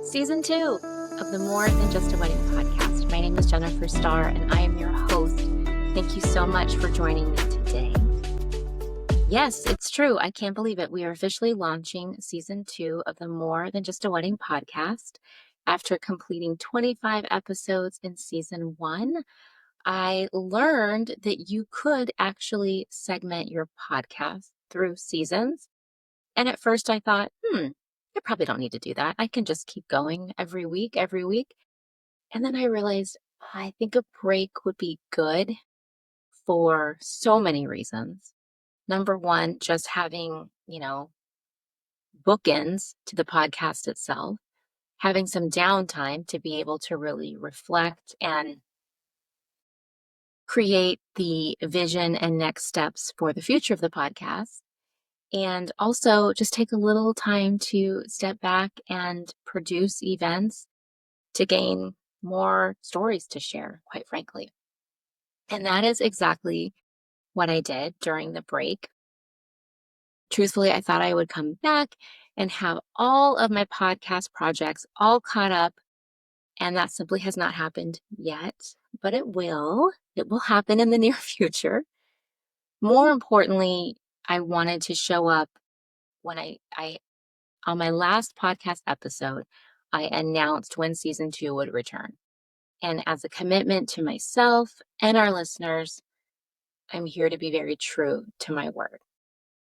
Season 2 of the More Than Just a Wedding podcast. My name is Jennifer Starr, and I am your host. Thank you so much for joining me today. Yes, it's true. I can't believe it. We are officially launching Season 2 of the More Than Just a Wedding podcast. After completing 25 episodes in Season 1, I learned that you could actually segment your podcast through seasons. And at first I thought, I probably don't need to do that. I can just keep going every week. And then I realized I think a break would be good for so many reasons. Number one, just having, bookends to the podcast itself, having some downtime to be able to really reflect and create the vision and next steps for the future of the podcast. And also just take a little time to step back and produce events to gain more stories to share, quite frankly. And that is exactly what I did during the break. Truthfully, I thought I would come back and have all of my podcast projects all caught up. And that simply has not happened yet, but it will. It will happen in the near future. More importantly, I wanted to show up when I on my last podcast episode, I announced when season 2 would return. And as a commitment to myself and our listeners, I'm here to be very true to my word.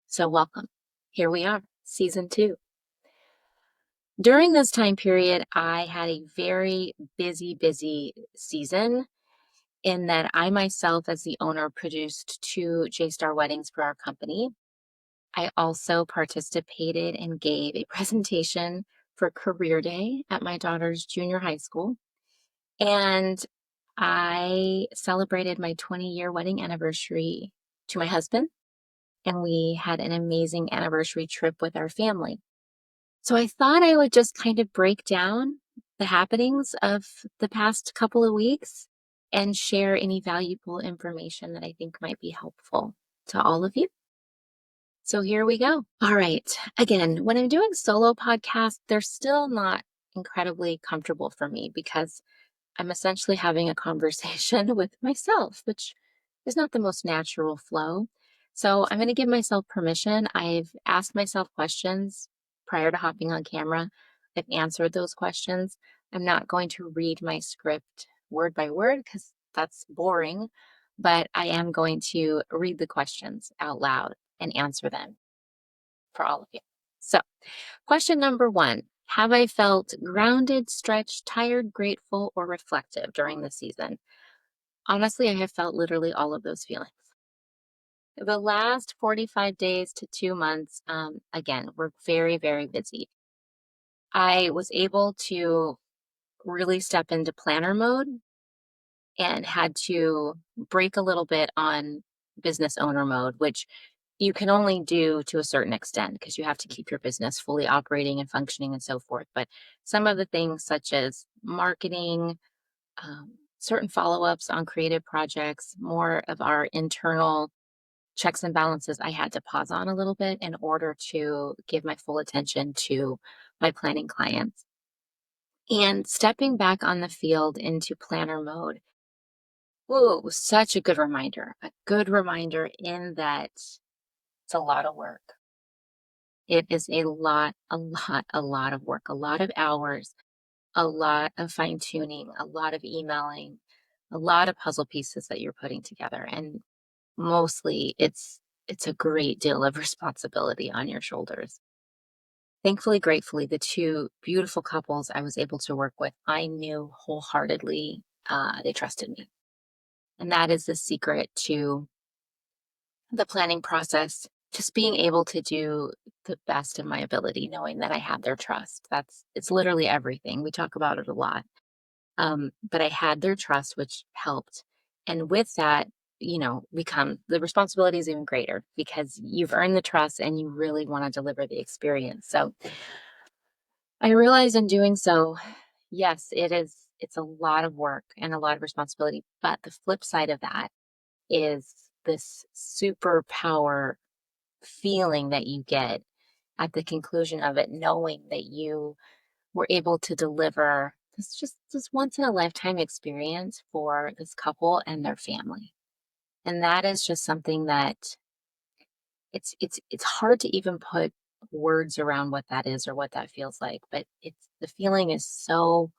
So welcome. Here we are, season 2. During this time period, I had a very busy season in that I myself, as the owner, produced 2 J-Star weddings for our company. I also participated and gave a presentation for Career Day at my daughter's junior high school. And I celebrated my 20-year wedding anniversary to my husband, and we had an amazing anniversary trip with our family. So I thought I would just kind of break down the happenings of the past couple of weeks and share any valuable information that I think might be helpful to all of you. So here we go. All right. Again, when I'm doing solo podcasts, they're still not incredibly comfortable for me because I'm essentially having a conversation with myself, which is not the most natural flow. So I'm going to give myself permission. I've asked myself questions prior to hopping on camera. I've answered those questions. I'm not going to read my script word by word because that's boring, but I am going to read the questions out loud and answer them for all of you. So, question number 1. Have I felt grounded, stretched, tired, grateful, or reflective during the season? Honestly, I have felt literally all of those feelings. The last 45 days to 2 months, again, we're very busy. I was able to really step into planner mode and had to break a little bit on business owner mode, which you can only do to a certain extent because you have to keep your business fully operating and functioning and so forth. But some of the things such as marketing, certain follow-ups on creative projects, more of our internal checks and balances, I had to pause on a little bit in order to give my full attention to my planning clients. And stepping back on the field into planner mode, such a good reminder. A good reminder in that it's a lot of work. It is a lot of work, a lot of hours, a lot of fine tuning, a lot of emailing, a lot of puzzle pieces that you're putting together. And mostly it's a great deal of responsibility on your shoulders. Thankfully, gratefully, the 2 beautiful couples I was able to work with, I knew wholeheartedly they trusted me. And that is the secret to the planning process, just being able to do the best of my ability, knowing that I have their trust. It's literally everything. We talk about it a lot. But I had their trust, which helped. And with that, the responsibility is even greater because you've earned the trust and you really want to deliver the experience. So I realize in doing so, yes, it's a lot of work and a lot of responsibility. But the flip side of that is this superpower feeling that you get at the conclusion of it, knowing that you were able to deliver this once in a lifetime experience for this couple and their family. And that is just something that it's hard to even put words around what that is or what that feels like, but it's the feeling is so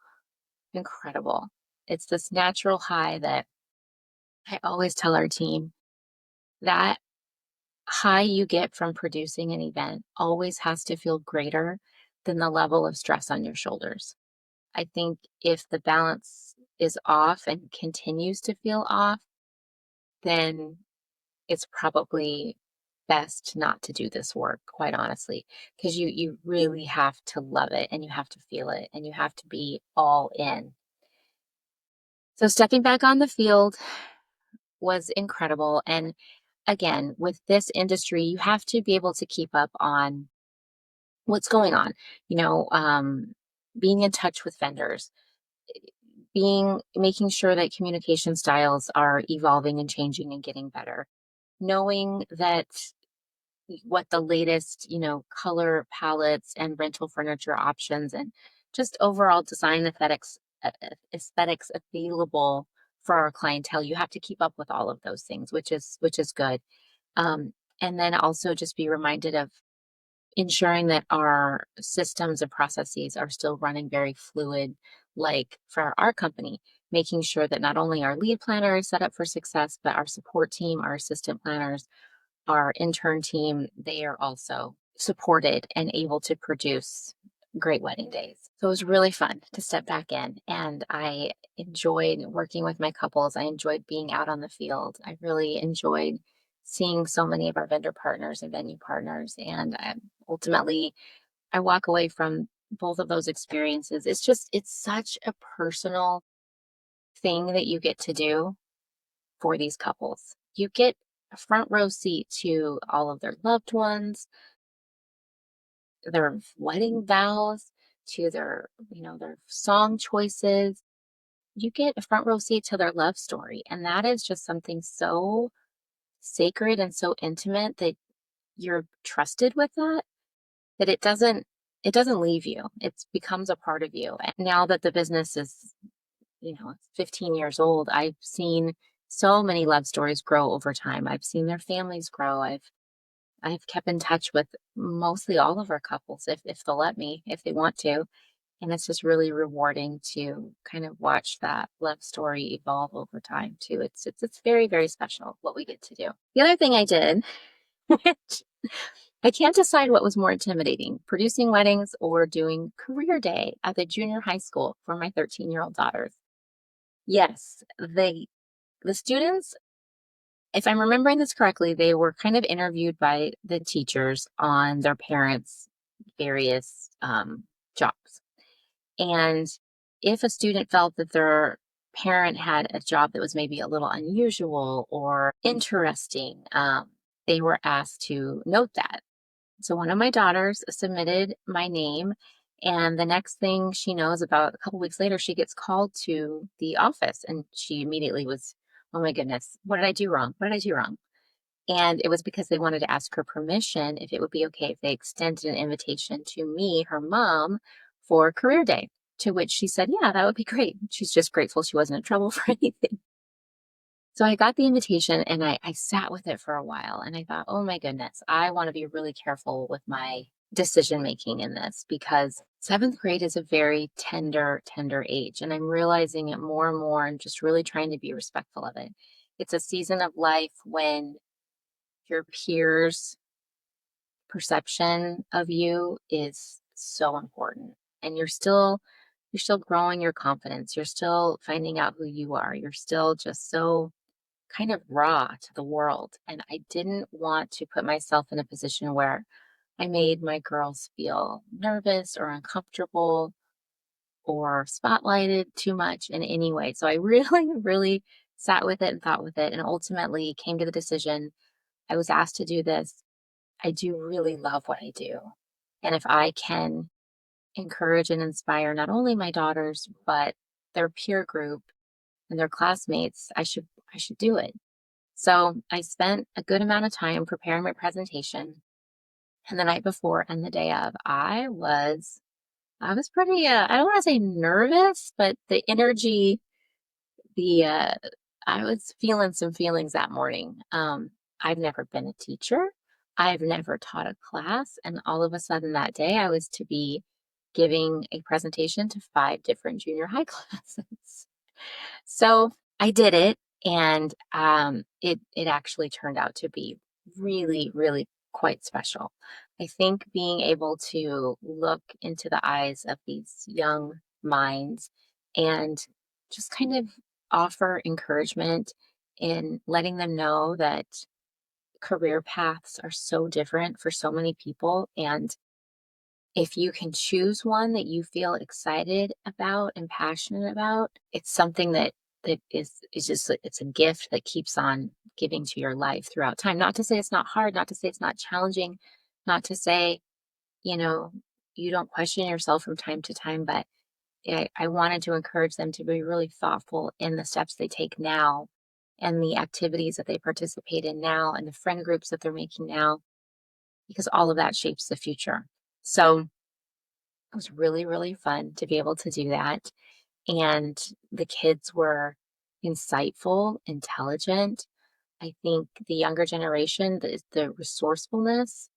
incredible. It's this natural high that I always tell our team that high you get from producing an event always has to feel greater than the level of stress on your shoulders. I think if the balance is off and continues to feel off, then it's probably best not to do this work, quite honestly, because you really have to love it and you have to feel it and you have to be all in. So stepping back on the field was incredible. And again, with this industry, you have to be able to keep up on what's going on, you know, being in touch with vendors, being making sure that communication styles are evolving and changing and getting better, knowing that what the latest, color palettes and rental furniture options and just overall design aesthetics available for our clientele. You have to keep up with all of those things, which is good. And then also just be reminded of ensuring that our systems and processes are still running very fluid, like for our company, making sure that not only our lead planner is set up for success, but our support team, our assistant planners, our intern team, they are also supported and able to produce great wedding days. So it was really fun to step back in, and I enjoyed working with my couples. I enjoyed being out on the field. I really enjoyed seeing so many of our vendor partners and venue partners. And ultimately, I walk away from both of those experiences. It's such a personal thing that you get to do for these couples. You get a front row seat to all of their loved ones, their wedding vows, to their song choices. You get a front row seat to their love story. And that is just something so sacred and so intimate that you're trusted with that it doesn't leave you. It becomes a part of you. And now that the business is, 15 years old, I've seen so many love stories grow over time. I've seen their families grow. I've kept in touch with mostly all of our couples if they'll let me, if they want to. And it's just really rewarding to kind of watch that love story evolve over time too. It's very, very special what we get to do. The other thing I did, which I can't decide what was more intimidating, producing weddings or doing career day at the junior high school for my 13-year-old daughters. Yes, the students, if I'm remembering this correctly, they were kind of interviewed by the teachers on their parents' various jobs. And if a student felt that their parent had a job that was maybe a little unusual or interesting, they were asked to note that. So one of my daughters submitted my name, and the next thing she knows, about a couple weeks later, she gets called to the office, and she immediately was, oh my goodness, what did I do wrong? What did I do wrong? And it was because they wanted to ask her permission if it would be okay if they extended an invitation to me, her mom, for career day. To which she said, yeah, that would be great. She's just grateful she wasn't in trouble for anything. So I got the invitation and I sat with it for a while, and I thought, oh my goodness, I want to be really careful with my decision making in this, because seventh grade is a very tender, tender age. And I'm realizing it more and more and just really trying to be respectful of it. It's a season of life when your peers' perception of you is so important. And you're still growing your confidence. You're still finding out who you are. You're still just so kind of raw to the world. And I didn't want to put myself in a position where I made my girls feel nervous or uncomfortable or spotlighted too much in any way. So I really, really sat with it and thought with it, and ultimately came to the decision. I was asked to do this. I do really love what I do. And if I can encourage and inspire not only my daughters, but their peer group and their classmates, I should do it. So I spent a good amount of time preparing my presentation. And the night before and the day of, I was I was pretty, I don't want to say nervous, but the energy, the, I was feeling some feelings that morning. I've never been a teacher. I've never taught a class. And all of a sudden that day, I was to be giving a presentation to 5 different junior high classes. So I did it, and it actually turned out to be really, really quite special. I think being able to look into the eyes of these young minds and just kind of offer encouragement in letting them know that career paths are so different for so many people, and if you can choose one that you feel excited about and passionate about, it's something that is just it's a gift that keeps on giving to your life throughout time. Not to say it's not hard, not to say it's not challenging, not to say, you know, you don't question yourself from time to time, but I wanted to encourage them to be really thoughtful in the steps they take now and the activities that they participate in now and the friend groups that they're making now, because all of that shapes the future. So it was really, really fun to be able to do that. And the kids were insightful, intelligent. I think the younger generation, the resourcefulness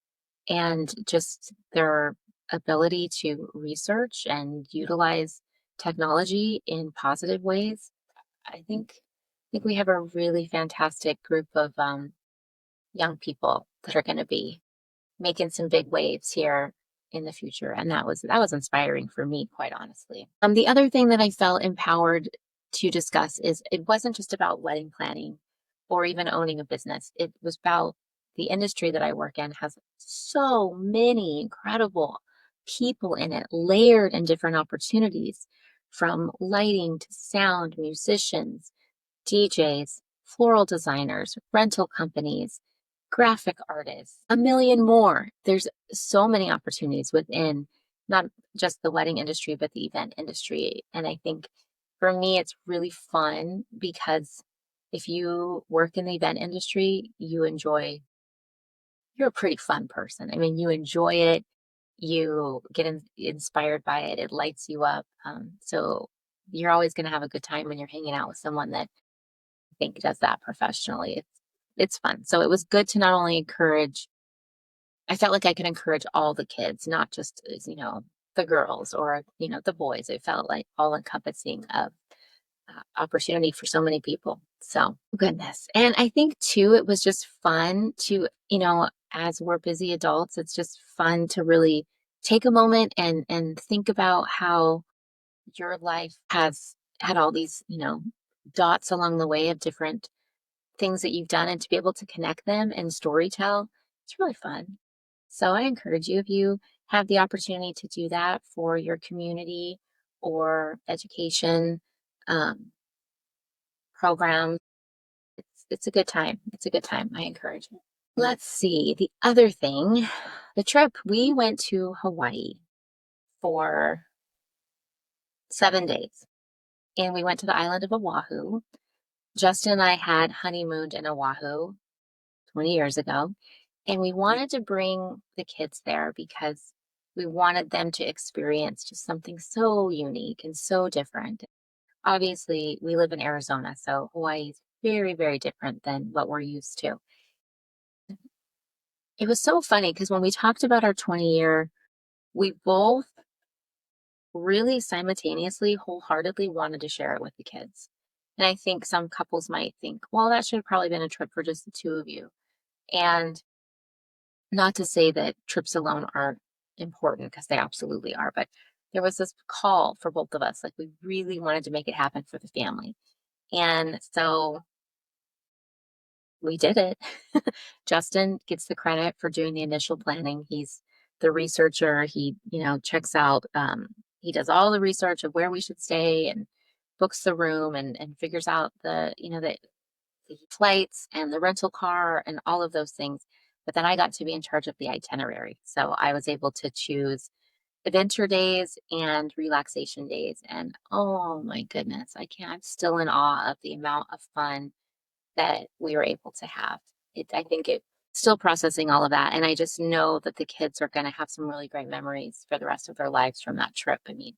and just their ability to research and utilize technology in positive ways. I think we have a really fantastic group of young people that are going to be making some big waves here in the future, and that was inspiring for me, quite honestly. The other thing that I felt empowered to discuss is it wasn't just about wedding planning or even owning a business. It was about the industry that I work in has so many incredible people in it, layered in different opportunities, from lighting to sound, musicians, DJs, floral designers, rental companies, graphic artists, a million more. There's so many opportunities within not just the wedding industry, but the event industry. And I think for me, it's really fun because if you work in the event industry, you're a pretty fun person. I mean, you enjoy it, you get inspired by it, it lights you up. So you're always going to have a good time when you're hanging out with someone that I think does that professionally. It's fun. So it was good to not only encourage, I felt like I could encourage all the kids, not just the girls or the boys. It felt like all encompassing of opportunity for so many people. So goodness. And I think too, it was just fun to, as we're busy adults, it's just fun to really take a moment and think about how your life has had all these, dots along the way of different things that you've done, and to be able to connect them and story tell, it's really fun. So I encourage you, if you have the opportunity to do that for your community or education program, it's a good time. It's a good time. I encourage it. Let's see. The other thing, the trip, we went to Hawaii for 7 days, and we went to the island of Oahu. Justin and I had honeymooned in Oahu 20 years ago. And we wanted to bring the kids there because we wanted them to experience just something so unique and so different. Obviously, we live in Arizona, so Hawaii is very, very different than what we're used to. It was so funny because when we talked about our 20-year, we both really simultaneously, wholeheartedly wanted to share it with the kids. And I think some couples might think, well, that should have probably been a trip for just the two of you. And not to say that trips alone are important, because they absolutely are, but there was this call for both of us. Like, we really wanted to make it happen for the family. And so we did it. Justin gets the credit for doing the initial planning. He's the researcher. He, checks out, he does all the research of where we should stay and books the room and figures out the flights and the rental car and all of those things. But then I got to be in charge of the itinerary. So I was able to choose adventure days and relaxation days. And oh my goodness, I'm still in awe of the amount of fun that we were able to have. I think it still processing all of that. And I just know that the kids are going to have some really great memories for the rest of their lives from that trip. I mean,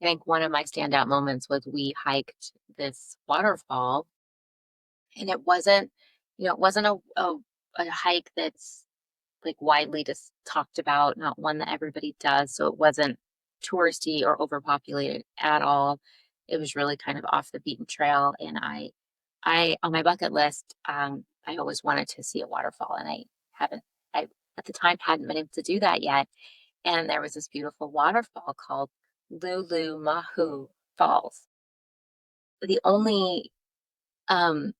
I think one of my standout moments was we hiked this waterfall, and it wasn't, it wasn't a hike that's like widely just talked about, not one that everybody does. So it wasn't touristy or overpopulated at all. It was really kind of off the beaten trail. And I on my bucket list, I always wanted to see a waterfall, and haven't, I at the time hadn't been able to do that yet. And there was this beautiful waterfall called Lulu Mahu Falls. The only um,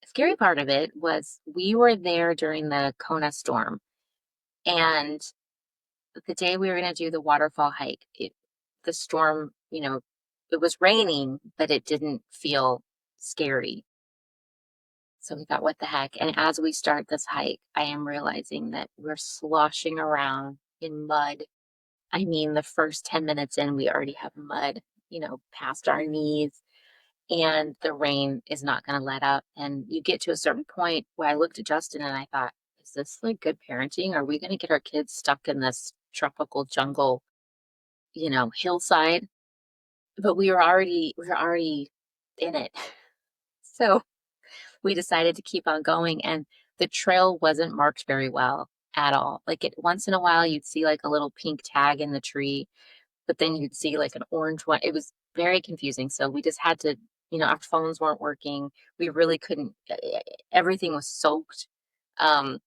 scary part of it was we were there during the Kona storm, and the day we were going to do the waterfall hike, the storm, it was raining, but it didn't feel scary. So we thought, what the heck? And as we start this hike, I am realizing that we're sloshing around in mud. I mean, the first 10 minutes in, we already have mud, past our knees, and the rain is not going to let up. And you get to a certain point where I looked at Justin and I thought, is this like good parenting? Are we going to get our kids stuck in this tropical jungle, hillside? But we were already in it. So we decided to keep on going, and the trail wasn't marked very well at all. Like, it once in a while you'd see like a little pink tag in the tree, but then you'd see like an orange one. It was very confusing. So we just had to, our phones weren't working. We really couldn't, everything was soaked. Um,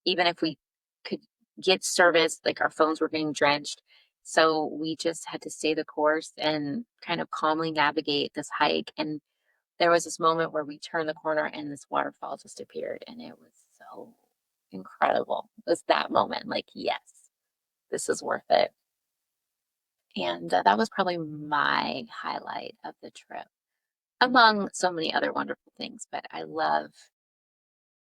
Even if we could get service, like, our phones were getting drenched. So we just had to stay the course and kind of calmly navigate this hike. And there was this moment where we turned the corner and this waterfall just appeared, and it was so incredible. It was that moment, like, yes, this is worth it. And that was probably my highlight of the trip, among so many other wonderful things. But I love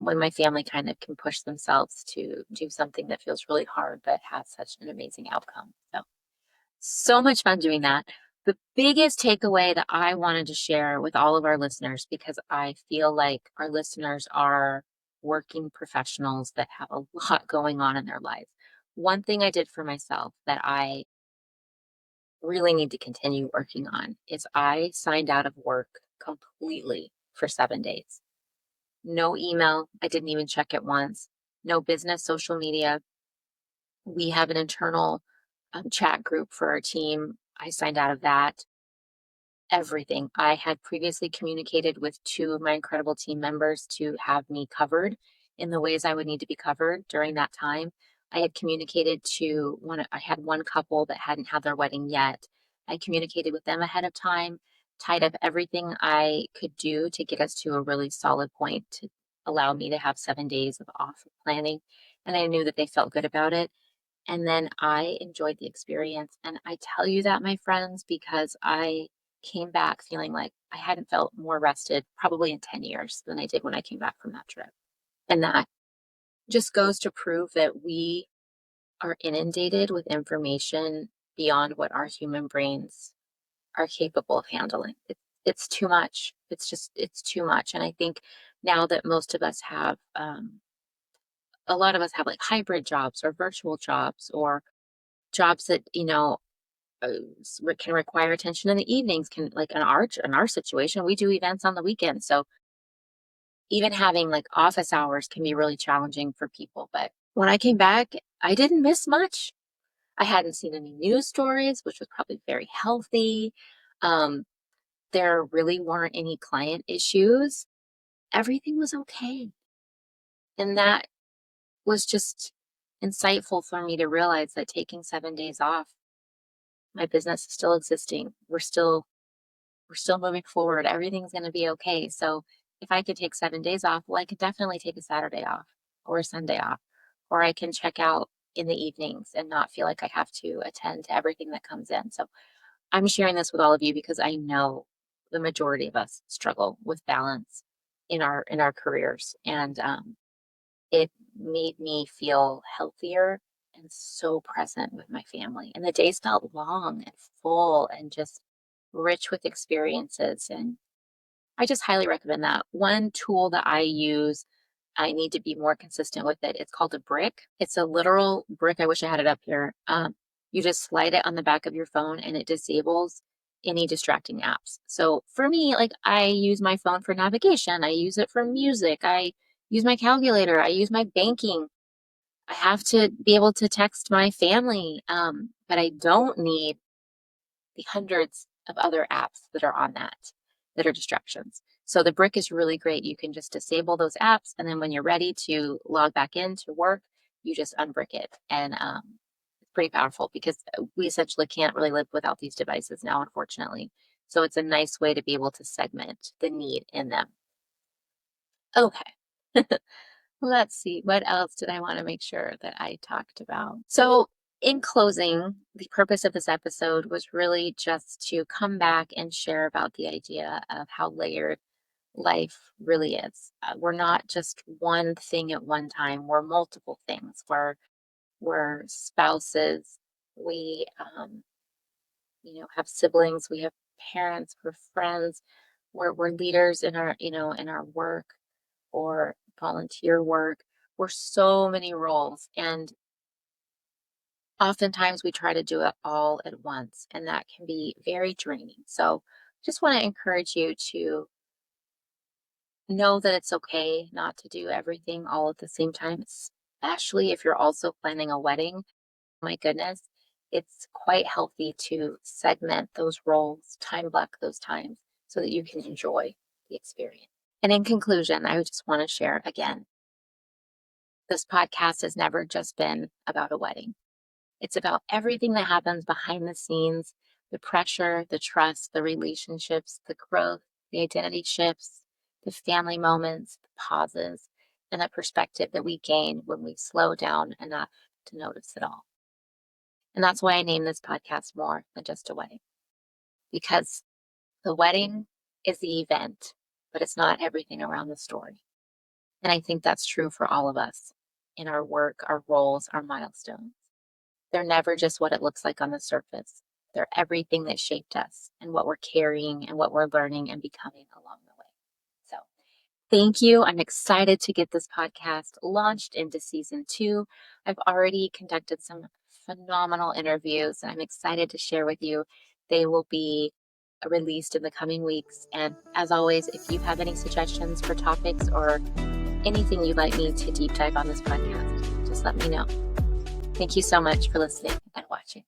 when my family kind of can push themselves to do something that feels really hard but has such an amazing outcome. So much fun doing that. The biggest takeaway that I wanted to share with all of our listeners, because I feel like our listeners are working professionals that have a lot going on in their life. One thing I did for myself that I really need to continue working on is I signed out of work completely for 7 days. No email. I didn't even check it once. No business social media. We have an internal chat group for our team. I signed out of that. Everything. I had previously communicated with two of my incredible team members to have me covered in the ways I would need to be covered during that time. I had communicated to I had one couple that hadn't had their wedding yet. I communicated with them ahead of time, tied up everything I could do to get us to a really solid point to allow me to have 7 days of off planning. And I knew that they felt good about it. And then I enjoyed the experience. And I tell you that, my friends, because I came back feeling like I hadn't felt more rested probably in 10 years than I did when I came back from that trip. And that just goes to prove that we are inundated with information beyond what our human brains are capable of handling. It's too much. It's too much. And I think now that most of us have, a lot of us have like hybrid jobs or virtual jobs or jobs that, uh, can require attention in the evenings, can, like, in our situation, we do events on the weekends. So even having like office hours can be really challenging for people. But when I came back, I didn't miss much. I hadn't seen any news stories, which was probably very healthy. Um, there really weren't any client issues. Everything was okay. And that was just insightful for me to realize that taking 7 days off, my business is still existing. We're still moving forward. Everything's going to be okay. So if I could take 7 days off, well, I could definitely take a Saturday off or a Sunday off, or I can check out in the evenings and not feel like I have to attend to everything that comes in. So I'm sharing this with all of you because I know the majority of us struggle with balance in our careers, and it made me feel healthier and so present with my family. And the days felt long and full and just rich with experiences. And I just highly recommend that. One tool that I use I need to be more consistent with it. It's called a brick. It's a literal brick. I wish I had it up here. You just slide it on the back of your phone and it disables any distracting apps. So for me, like I use my phone for navigation, I use it for music, I use my calculator, I use my banking. I have to be able to text my family, but I don't need the hundreds of other apps that are on that are distractions. So the brick is really great. You can just disable those apps, and then when you're ready to log back in to work, you just unbrick it. And it's pretty powerful because we essentially can't really live without these devices now, unfortunately. So it's a nice way to be able to segment the need in them. Okay. Let's see, what else did I want to make sure that I talked about? So, in closing, the purpose of this episode was really just to come back and share about the idea of how layered life really is. We're not just one thing at one time, we're multiple things. We're spouses, we have siblings, we have parents, we're friends, we're leaders in our work or volunteer work. We're so many roles, and oftentimes we try to do it all at once, and that can be very draining. So, just want to encourage you to know that it's okay not to do everything all at the same time, especially if you're also planning a wedding. My goodness, it's quite healthy to segment those roles, time block those times so that you can enjoy the experience. And in conclusion, I just want to share again, this podcast has never just been about a wedding. It's about everything that happens behind the scenes, the pressure, the trust, the relationships, the growth, the identity shifts, the family moments, the pauses, and the perspective that we gain when we slow down enough to notice it all. And that's why I named this podcast More Than Just a Wedding, because the wedding is the event, but it's not everything around the story. And I think that's true for all of us in our work, our roles, our milestones. They're never just what it looks like on the surface. They're everything that shaped us and what we're carrying and what we're learning and becoming along the way. So thank you. I'm excited to get this podcast launched into season 2. I've already conducted some phenomenal interviews, and I'm excited to share with you. They will be released in the coming weeks. And as always, if you have any suggestions for topics or anything you'd like me to deep dive on this podcast, just let me know. Thank you so much for listening and watching.